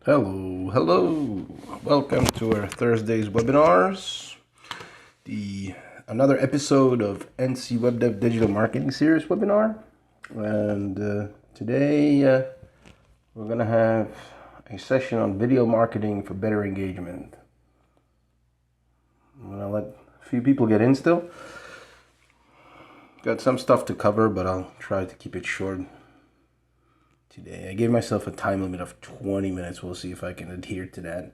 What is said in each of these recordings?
Hello. Welcome to our Thursday's webinars. Another episode of NC Web Dev Digital Marketing Series webinar. And today we're going to have a session on video marketing for better engagement. I'm going to let a few people get in still. Got some stuff to cover, but I'll try to keep it short today. I gave myself a time limit of 20 minutes. We'll see if I can adhere to that.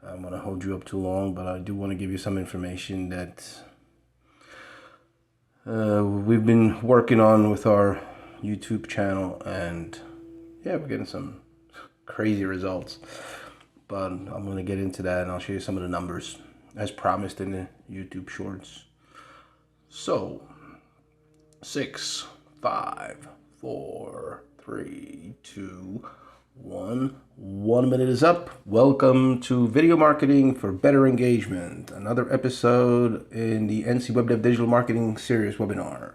I don't want to hold you up too long, but I do want to give you some information that we've been working on with our YouTube channel, and yeah, we're getting some crazy results. But I'm going to get into that, and I'll show you some of the numbers as promised in the YouTube shorts. So 6, 5, 4, 3, 2, 1. 1 minute is up. Welcome to Video Marketing for Better Engagement, another episode in the NC Web Dev Digital Marketing Series webinar.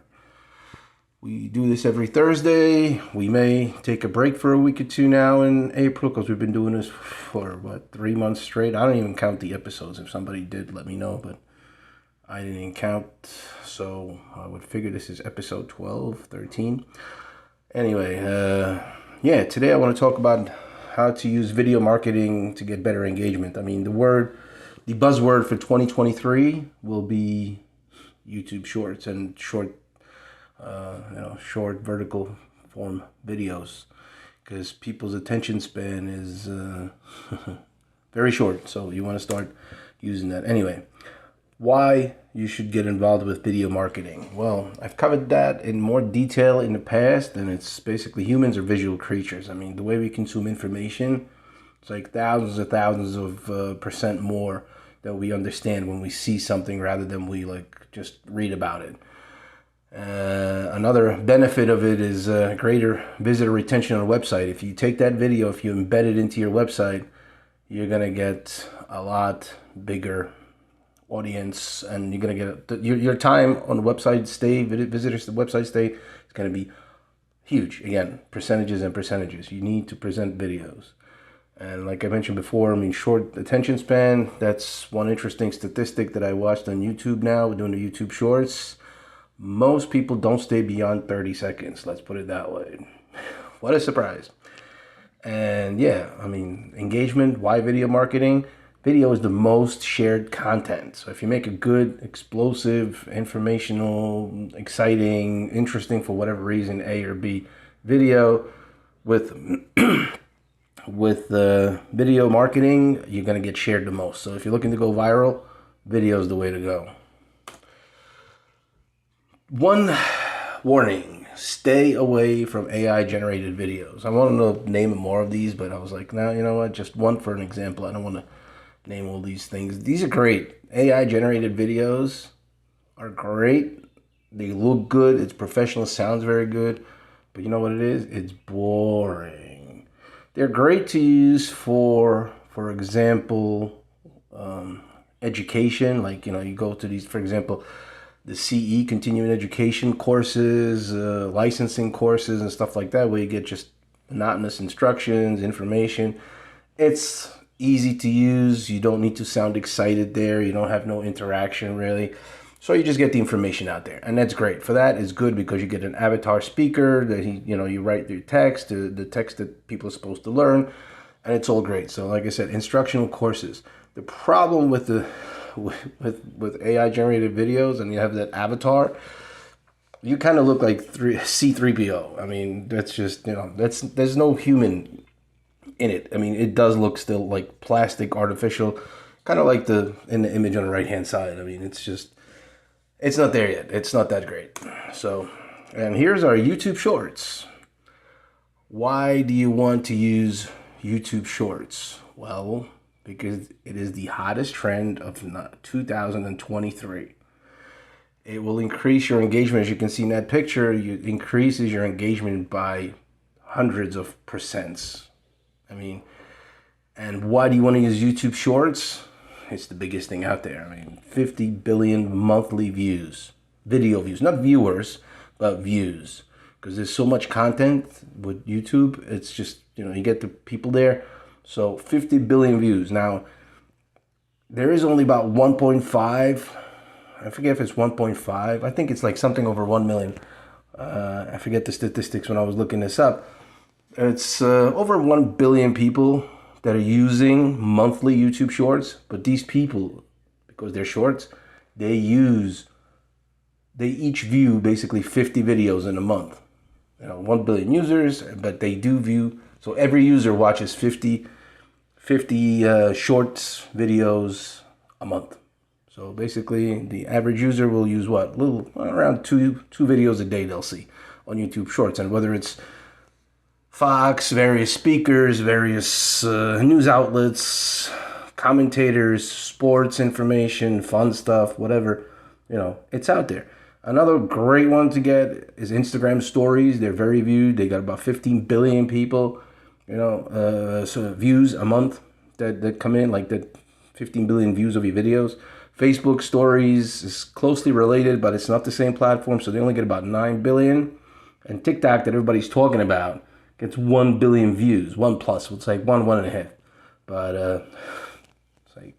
We do this every Thursday. We may take a break for a week or two now in April because we've been doing this for 3 months straight. I don't even count the episodes. If somebody did, let me know, but I didn't count, so I would figure this is episode 12, 13. Anyway, today I want to talk about how to use video marketing to get better engagement. I mean, the buzzword for 2023 will be YouTube Shorts and short vertical form videos, because people's attention span is very short. So you want to start using that. Anyway, why you should get involved with video marketing. Well, I've covered that in more detail in the past, and it's basically humans are visual creatures. I mean, the way we consume information, it's like thousands of percent more that we understand when we see something rather than we just read about it. Another benefit of it is greater visitor retention on a website. If you take that video, if you embed it into your website, you're going to get a lot bigger audience, and you're going to get your time on the website stay, visitors to the website stay is going to be huge. Again, percentages and percentages. You need to present videos. And like I mentioned before, I mean, short attention span, that's one interesting statistic that I watched on YouTube now, doing the YouTube Shorts. Most people don't stay beyond 30 seconds. Let's put it that way. What a surprise. And yeah, I mean, engagement, why video marketing? Video is the most shared content. So if you make a good, explosive, informational, exciting, interesting for whatever reason, A or B, video with video marketing, you're going to get shared the most. So if you're looking to go viral, video is the way to go. One warning: stay away from AI generated videos. I want to name more of these, but I was like, no, you know what? Just one for an example. I don't want to name all these things. These are great. AI generated videos are great. They look good. It's professional. Sounds very good. But you know what it is? It's boring. They're great to use for example, education. Like, you go to these, for example, the CE, continuing education courses, licensing courses and stuff like that, where you get just monotonous instructions, information. It's easy to use. You don't need to sound excited there. You don't have no interaction really. So you just get the information out there, and that's great. For that, it's good because you get an avatar speaker that you write your text, the text that people are supposed to learn, and it's all great. So like I said, instructional courses. The problem with with AI generated videos, and you have that avatar, you kind of look like C3PO. I mean, that's just, there's no human in it. I mean, it does look still like plastic, artificial, kind of like in the image on the right hand side. I mean, it's not there yet. It's not that great. So, and here's our YouTube Shorts. Why do you want to use YouTube Shorts? Well, because it is the hottest trend of 2023. It will increase your engagement. As you can see in that picture, it increases your engagement by hundreds of percents. I mean, and why do you want to use YouTube Shorts? It's the biggest thing out there. I mean, 50 billion monthly views, video views, not viewers, but views. Because there's so much content with YouTube. It's just, you get the people there. So 50 billion views. Now, there is only about 1.5. I forget if it's 1.5. I think it's like something over 1 million. I forget the statistics when I was looking this up. It's over 1 billion people that are using monthly YouTube Shorts. But these people, because they're shorts, they each view basically 50 videos in a month. 1 billion users, but they do view. So every user watches 50 shorts videos a month. So basically, the average user will use what? Around two videos a day they'll see on YouTube Shorts. And whether it's Fox, various speakers, various news outlets, commentators, sports information, fun stuff, whatever, it's out there. Another great one to get is Instagram stories. They're very viewed. They got about 15 billion people, views a month that come in, like that 15 billion views of your videos. Facebook stories is closely related, but it's not the same platform, so they only get about 9 billion. And TikTok, that everybody's talking about, gets 1 billion views, 1 plus. It's like 1.5. But it's like,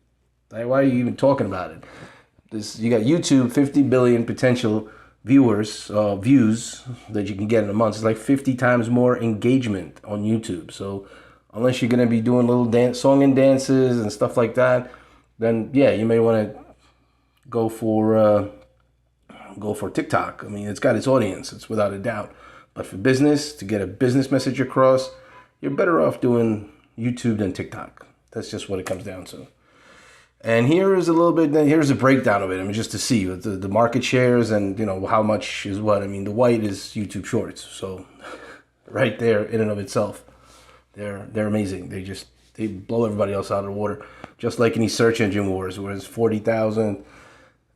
why are you even talking about it? You got YouTube, 50 billion potential views that you can get in a month. It's like 50 times more engagement on YouTube. So unless you're gonna be doing little song and dances and stuff like that, then yeah, you may want to go for TikTok. I mean, it's got its audience, it's without a doubt. But for business, to get a business message across, you're better off doing YouTube than TikTok. That's just what it comes down to. And here's a breakdown of it. I mean, just to see the market shares and how much is what. I mean, the white is YouTube Shorts, so right there in and of itself, they're amazing. They blow everybody else out of the water. Just like in these search engine wars, where it's 40,000,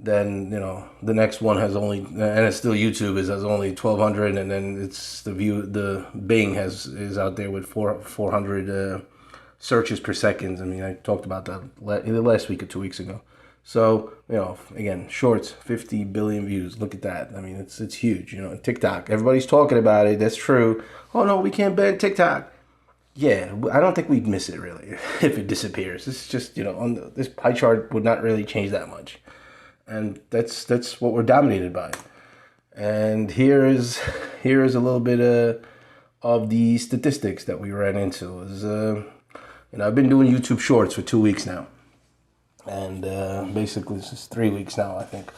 then the next one has only, and it's still YouTube, has only 1,200, and then it's the Bing is out there with 400 searches per second. I mean, I talked about that either last week or 2 weeks ago. So again, Shorts, 50 billion views. Look at that. I mean, it's huge. TikTok, everybody's talking about it. That's true. Oh no, we can't ban TikTok. Yeah, I don't think we'd miss it really if it disappears. It's just on this pie chart would not really change that much, and that's what we're dominated by. And here is a little bit of the statistics that we ran into. I've been doing YouTube Shorts for 2 weeks now, and basically this is 3 weeks now, I think.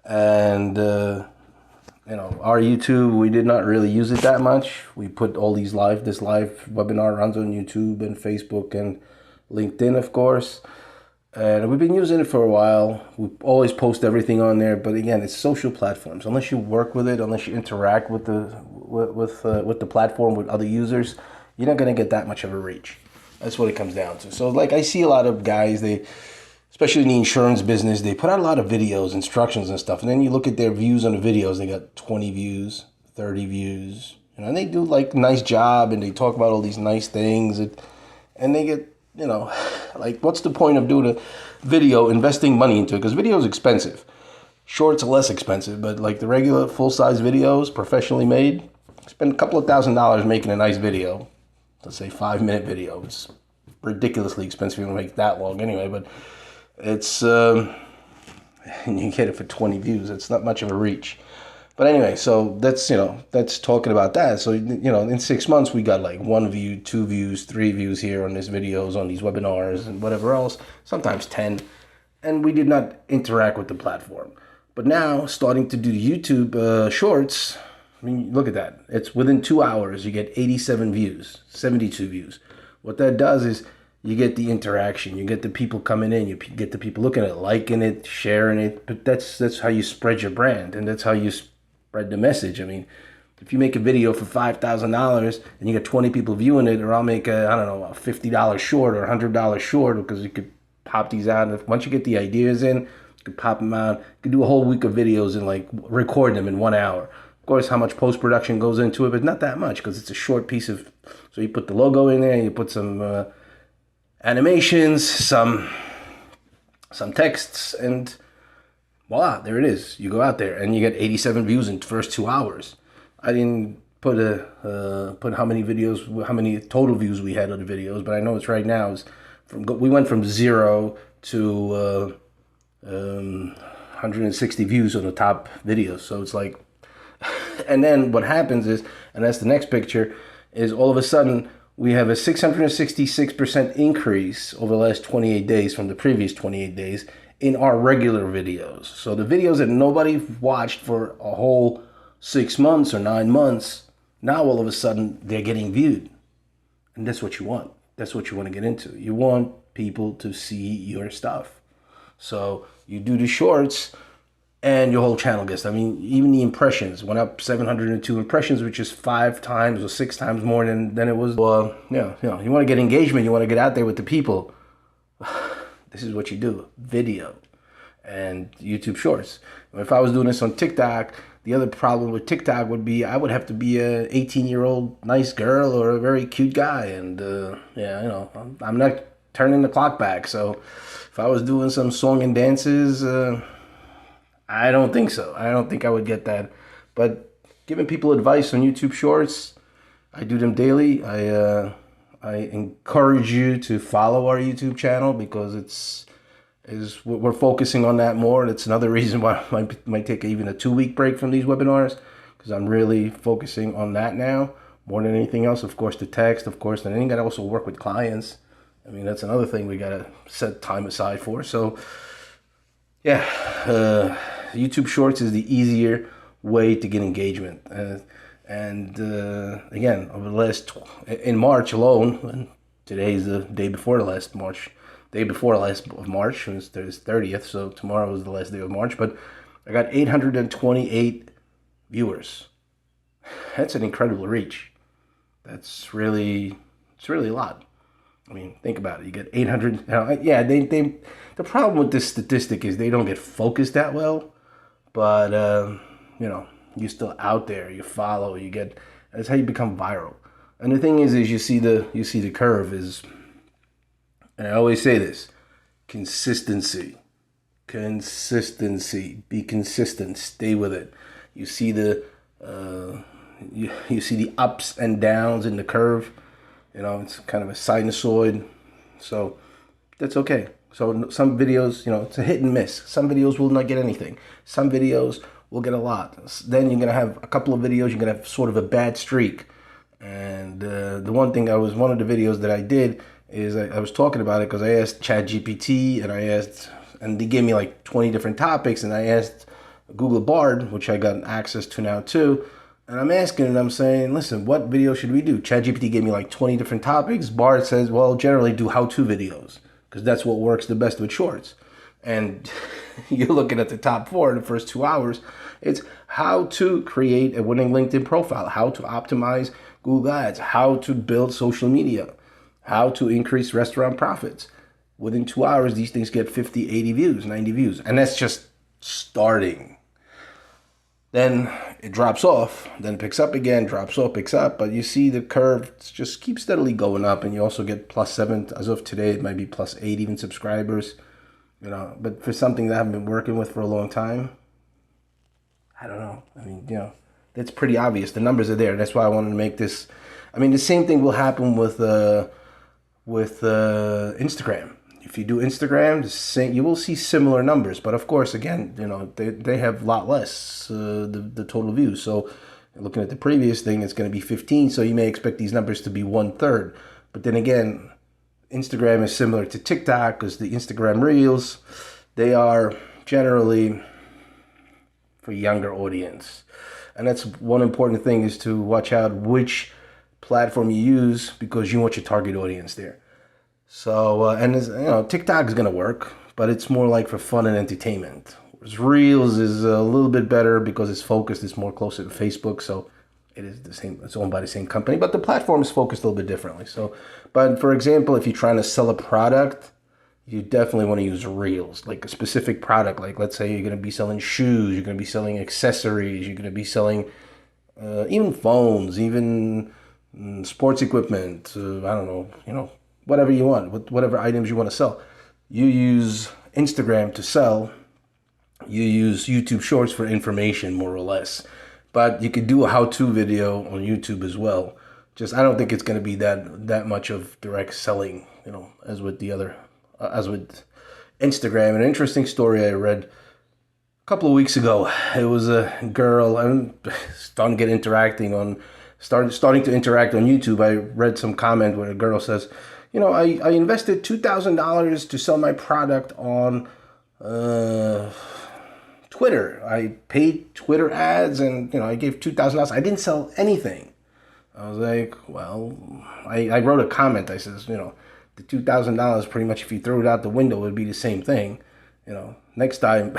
And our YouTube, we did not really use it that much. We put all this live webinar runs on YouTube and Facebook and LinkedIn, of course. And we've been using it for a while. We always post everything on there, but again, it's social platforms. Unless you work with it, unless you interact with the platform with other users, you're not going to get that much of a reach. That's what it comes down to. So like I see a lot of guys, especially in the insurance business, they put out a lot of videos, instructions and stuff. And then you look at their views on the videos, they got 20 views, 30 views. And they do like a nice job and they talk about all these nice things. And they get, like what's the point of doing a video, investing money into it? Because video is expensive. Shorts are less expensive, but like the regular full-size videos, professionally made, spend a couple of $1,000s making a nice video. Let's say 5-minute video. It's ridiculously expensive if you want to make that long anyway, but it's and you get it for 20 views. It's not much of a reach. But anyway, so that's talking about that. So in 6 months we got like 1 view, 2 views, 3 views here on these videos, on these webinars and whatever else, sometimes 10. And we did not interact with the platform. But now starting to do YouTube Shorts, I mean, look at that. It's within 2 hours, you get 87 views, 72 views. What that does is you get the interaction. You get the people coming in. You get the people looking at it, liking it, sharing it. But that's how you spread your brand, and that's how you spread the message. I mean, if you make a video for $5,000 and you get 20 people viewing it, or I'll make a $50 short or $100 short, because you could pop these out. And once you get the ideas in, you could pop them out. You could do a whole week of videos and like record them in 1 hour. Of course, how much post-production goes into it, but not that much because it's a short piece of... So you put the logo in there, you put some animations, some texts, and voila, there it is. You go out there and you get 87 views in the first 2 hours. I didn't put how many videos, how many total views we had on the videos, but I know it's right now is we went from 0 to 160 views on the top videos. So it's like, and then what happens is, and that's the next picture, is all of a sudden we have a 666% increase over the last 28 days from the previous 28 days in our regular videos. So the videos that nobody watched for a whole 6 months or 9 months, now all of a sudden they're getting viewed. And that's what you want. That's what you want to get into. You want people to see your stuff. So you do the shorts and your whole channel gets, I mean, even the impressions went up 702 impressions, which is 5 times or 6 times more than it was. You want to get engagement. You want to get out there with the people. This is what you do: video and YouTube Shorts. If I was doing this on TikTok, the other problem with TikTok would be I would have to be a 18-year-old nice girl or a very cute guy, and I'm not turning the clock back. So if I was doing some song and dances, I don't think so. I don't think I would get that. But giving people advice on YouTube Shorts, I do them daily. I encourage you to follow our YouTube channel because we're focusing on that more. And it's another reason why I might take even a 2-week break from these webinars, because I'm really focusing on that now more than anything else. Of course, the text, of course, and then you got to also work with clients. I mean, that's another thing we got to set time aside for. So, yeah, YouTube Shorts is the easier way to get engagement. Again, over the in March alone, and today's the day before the last March, of March, and it's 30th, so tomorrow is the last day of March, but I got 828 viewers. That's an incredible reach. It's really a lot. I mean, think about it. You get 800. The problem with this statistic is they don't get focused that well, but you're still out there. You follow. That's how you become viral. And the thing is you see the curve is, and I always say this: consistency. Be consistent. Stay with it. You see the you see the ups and downs in the curve. It's kind of a sinusoid. So that's okay. So some videos, it's a hit and miss. Some videos will not get anything. Some videos will get a lot. Then you're going to have a couple of videos, you're going to have sort of a bad streak. And the one of the videos that I did is I was talking about it because I asked ChatGPT and they gave me like 20 different topics, and I asked Google Bard, which I got access to now too. And I'm asking and I'm saying, listen, what video should we do? ChatGPT gave me like 20 different topics. Bard says, well, generally do how-to videos because that's what works the best with shorts. And you're looking at the top 4 in the first 2 hours. It's how to create a winning LinkedIn profile, how to optimize Google Ads, how to build social media, how to increase restaurant profits. Within 2 hours, these things get 50, 80 views, 90 views. And that's just starting. Then it drops off, then picks up again, drops off, picks up. But you see the curve just keeps steadily going up. And you also get +7. As of today, it might be +8 even subscribers. But for something that I haven't been working with for a long time, I don't know. I mean, that's pretty obvious. The numbers are there. That's why I wanted to make this. I mean, the same thing will happen with Instagram. If you do Instagram, you will see similar numbers. But of course, again, they have a lot less the total views. So looking at the previous thing, it's going to be 15. So you may expect these numbers to be 1/3. But then again, Instagram is similar to TikTok because the Instagram Reels, they are generally for younger audience. And that's one important thing, is to watch out which platform you use because you want your target audience there. So, TikTok is going to work, but it's more like for fun and entertainment. Whereas Reels is a little bit better because it's focused. It's more closer to Facebook. So it is the same. It's owned by the same company, but the platform is focused a little bit differently. So, but for example, if you're trying to sell a product, you definitely want to use Reels, like a specific product. Like let's say you're going to be selling shoes, you're going to be selling accessories, you're going to be selling even phones, even sports equipment. I don't know, whatever you want, whatever items you want to sell. You use Instagram to sell. You use YouTube Shorts for information, more or less. But you could do a how-to video on YouTube as well. Just I don't think it's going to be that much of direct selling, as with the other, as with Instagram. An interesting story I read a couple of weeks ago. It was a girl. I'm starting to starting to interact on YouTube. I read some comment where a girl says, I invested $2,000 to sell my product on Twitter. I paid Twitter ads, and I gave $2,000. I didn't sell anything. I was like, well, I wrote a comment. I says, the $2,000 pretty much, if you throw it out the window, it would be the same thing. Next time,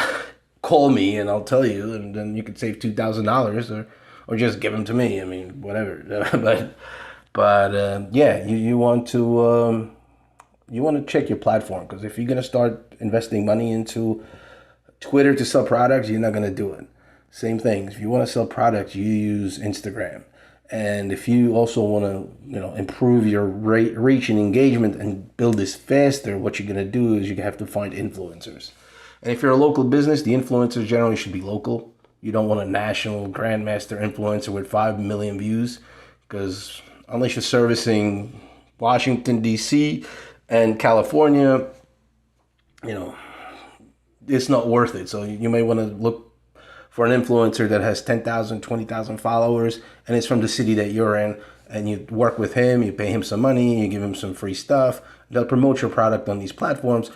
call me and I'll tell you, and then you could save $2,000, or just give them to me. I mean, whatever. but yeah, you want to check your platform, because if you're gonna start investing money into Twitter to sell products, you're not gonna do it. Same thing. If you want to sell products, you use Instagram. And if you also want to, improve your reach and engagement and build this faster, what you're gonna do is you have to find influencers. And if you're a local business, the influencers generally should be local. You don't want a national grandmaster influencer with 5 million views, because unless you're servicing Washington, D.C. and California, it's not worth it. So you may want to look for an influencer that has 10,000, 20,000 followers, and it's from the city that you're in, and you work with him, you pay him some money, you give him some free stuff, they'll promote your product on these platforms.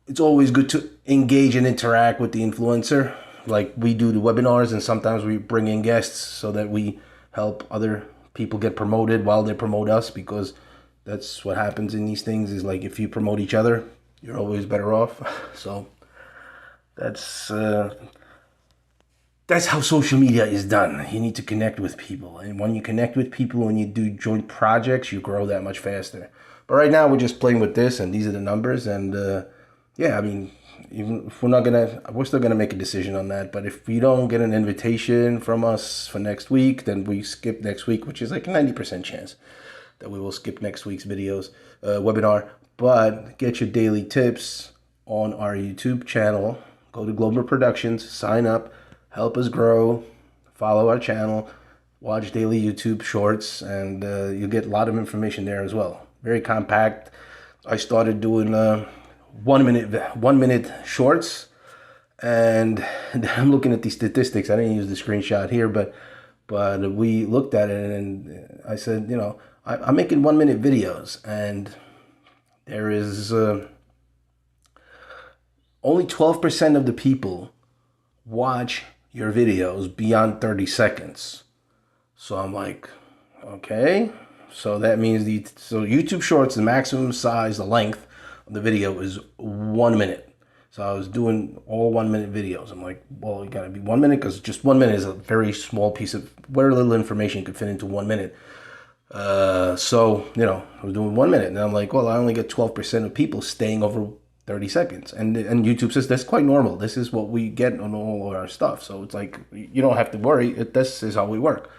It's always good to engage and interact with the influencer. Like we do the webinars, and sometimes we bring in guests so that we help other people get promoted while they promote us, because that's what happens in these things, is like if you promote each other, you're always better off. So that's how social media is done. You need to connect with people. And when you connect with people, when you do joint projects, you grow that much faster. But right now we're just playing with this, and these are the numbers. And yeah, I mean, even if we're still gonna make a decision on that. But if we don't get an invitation from us for next week, then we skip next week, which is like a 90% chance that we will skip next week's webinar. But get your daily tips on our YouTube channel. Go to Global Productions, sign up, help us grow, follow our channel, watch daily YouTube shorts, and you'll get a lot of information there as well. Very compact. I started doing 1 minute shorts, and I'm looking at these statistics. I didn't use the screenshot here, but we looked at it, and I said, I'm making 1 minute videos, and there is only 12% of the people watch your videos beyond 30 seconds. So I'm like, okay, so that means YouTube Shorts, the maximum size, the length of the video is 1 minute. So I was doing all 1 minute videos. I'm like, well, you gotta be 1 minute, because just 1 minute is a very small piece of very little information you could fit into 1 minute. So I was doing 1 minute, and I'm like, well, I only get 12% of people staying over 30 seconds. And YouTube says that's quite normal. This is what we get on all of our stuff. So it's like, you don't have to worry. This is how we work.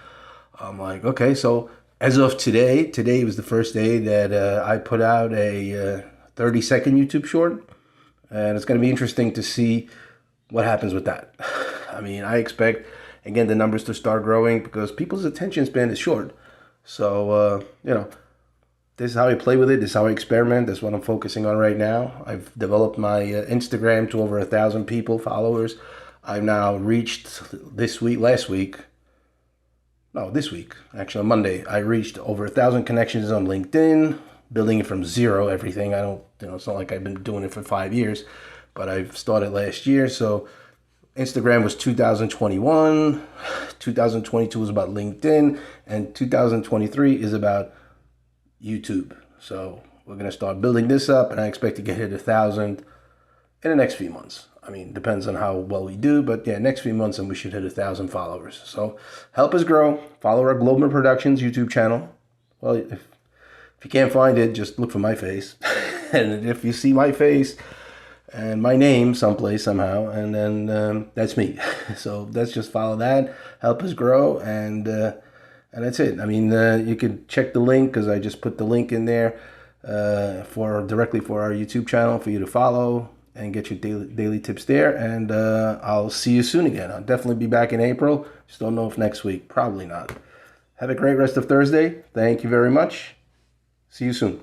I'm like, okay, so as of today was the first day that I put out a 30-second YouTube short. And it's going to be interesting to see what happens with that. I mean, I expect, again, the numbers to start growing, because people's attention span is short. So, this is how I play with it. This is how I experiment. That's what I'm focusing on right now. I've developed my Instagram to over 1,000 followers. I've now reached this week, actually on Monday, I reached over 1,000 connections on LinkedIn, building it from zero, everything. I don't, it's not like I've been doing it for 5 years, but I've started last year. So Instagram was 2021, 2022 was about LinkedIn, and 2023 is about YouTube. So we're going to start building this up, and I expect to get hit 1,000 in the next few months. I mean, depends on how well we do, but yeah, next few months, and we should hit 1,000 followers. So help us grow. Follow our Global Productions YouTube channel. Well, if you can't find it, just look for my face. And if you see my face and my name someplace somehow, and then that's me. So let's just follow that. Help us grow, and that's it. I mean, you can check the link, because I just put the link in there directly for our YouTube channel for you to follow. and get your daily tips there. And I'll see you soon again. I'll definitely be back in April. Just don't know if next week. Probably not. Have a great rest of Thursday. Thank you very much. See you soon.